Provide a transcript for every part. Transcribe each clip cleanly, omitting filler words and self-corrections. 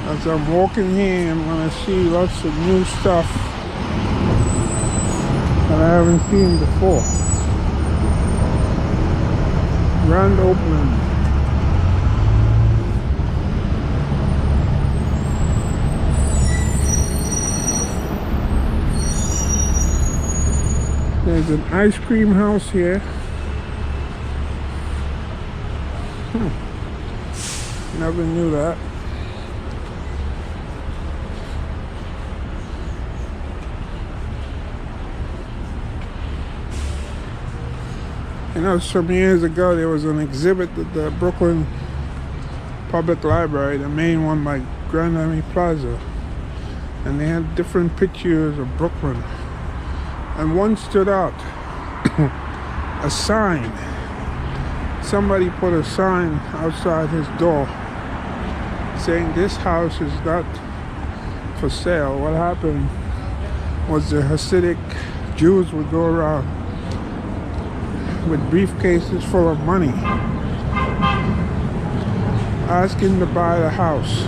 As I'm walking here, I'm gonna see lots of new stuff that I haven't seen before. Grand opening. There's an ice cream house here. Never knew that. You know, some years ago there was an exhibit at the Brooklyn Public Library, the main one by Grand Army Plaza, and they had different pictures of Brooklyn. And one stood out, a sign. Somebody put a sign outside his door saying this house is not for sale. What happened was the Hasidic Jews would go around with briefcases full of money asking to buy the house.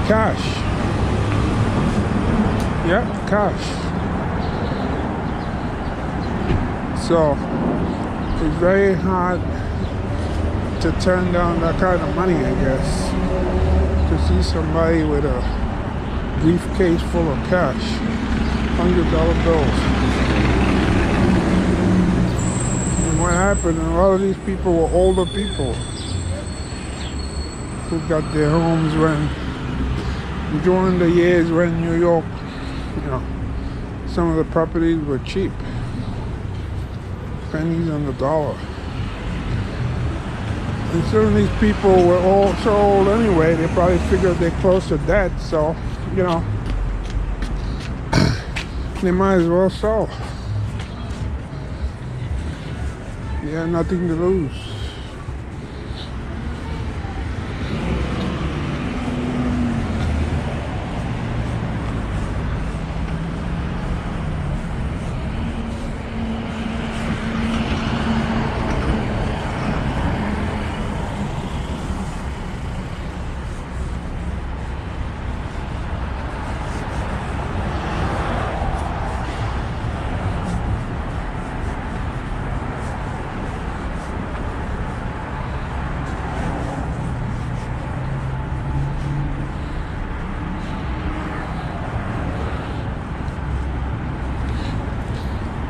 Cash. Yep, cash. So it's very hard to turn down that kind of money, I guess, to see somebody with a briefcase full of cash, $100 bills. And what happened, a lot of these people were older people who got their homes during the years when New York, some of the properties were cheap. Pennies on the dollar. And some of these people were all so old anyway, they probably figured they're close to death, so, they might as well sell. They had nothing to lose.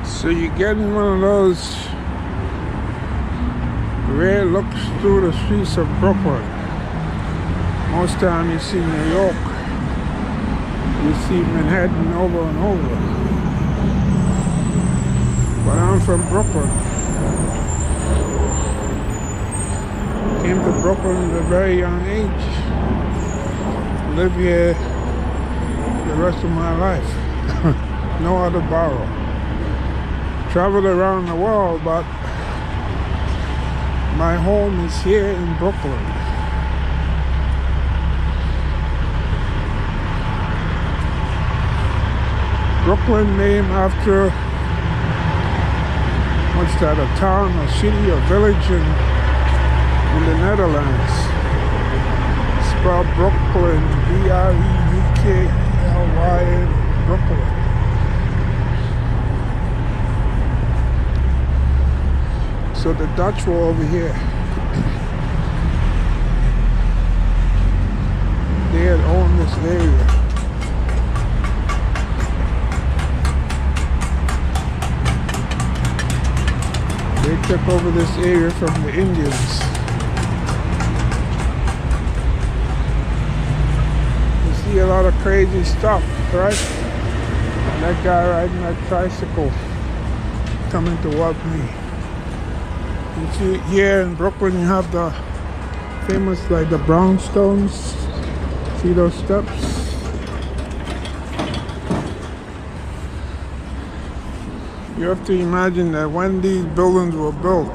So you get in one of those rare looks through the streets of Brooklyn. Most time you see New York, you see Manhattan over and over. But I'm from Brooklyn. Came to Brooklyn at a very young age. Live here the rest of my life. No other borough. Traveled around the world, but my home is here in Brooklyn. Brooklyn named after, what's that, a town, a city, a village in the Netherlands. Spelled Brooklyn, B-R-E-U-K-L-Y-N, Brooklyn. So the Dutch were over here. They had owned this area. They took over this area from the Indians. You see a lot of crazy stuff, right? And that guy riding that tricycle coming toward me. You see, here in Brooklyn, you have the famous, like the brownstones. See those steps? You have to imagine that when these buildings were built,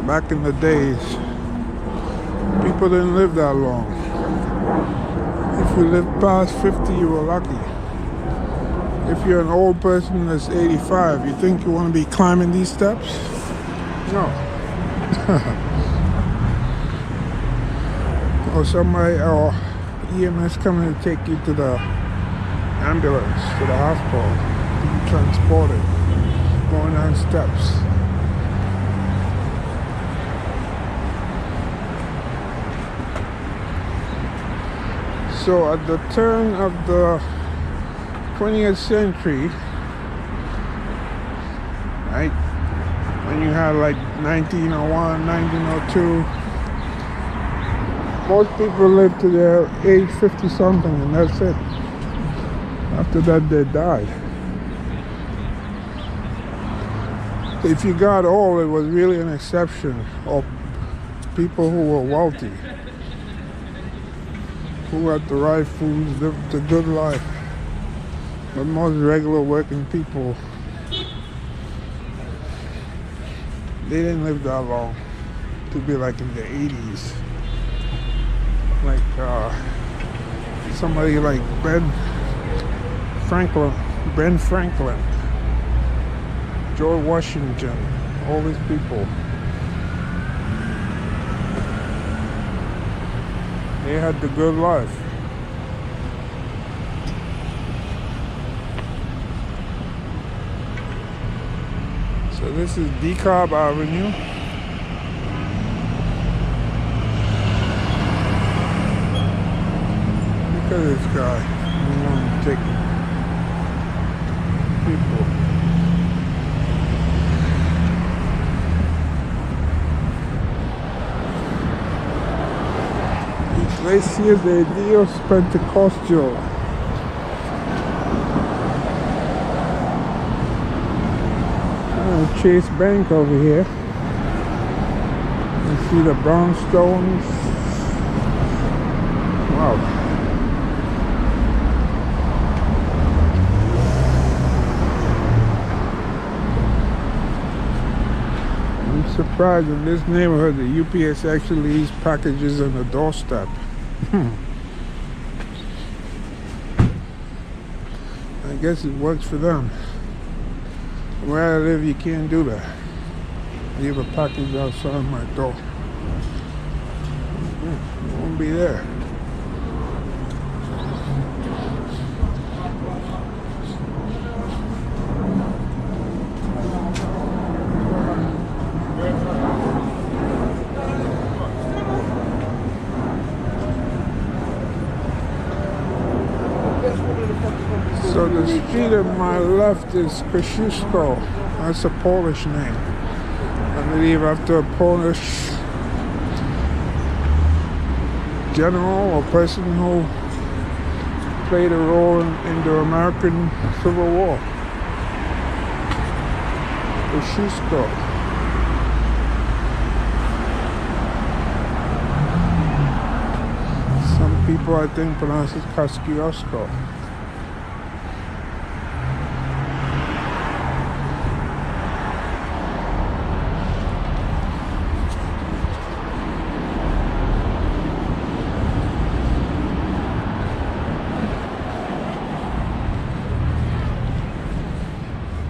back in the days, people didn't live that long. If you lived past 50, you were lucky. If you're an old person that's 85, you think you want to be climbing these steps? No. or somebody or EMS coming to take you to the ambulance, to the hospital, being transported, going down steps. So at the turn of the 20th century, right, when you had like 1901, 1902, most people lived to their age 50 something and that's it. After that they died. If you got old, it was really an exception, or people who were wealthy, who had the right foods, lived the good life. But most regular working people, they didn't live that long, to be like in the 80s. Like somebody like Ben Franklin, George Washington, all these people. They had the good life. So this is Kalb Avenue. Look at this guy. He wants to take people. Iglesia de Dios Pentecostal. Chase Bank over here. You see the brownstones. Wow. I'm surprised in this neighborhood the UPS actually leaves packages on the doorstep. I guess it works for them. Where I live, you can't do that. Leave a package outside my door. It won't be there. So the street on my left is Kosciuszko. That's a Polish name. I believe after a Polish general or person who played a role in the American Civil War. Kosciuszko. Some people I think pronounce it Kosciuszko.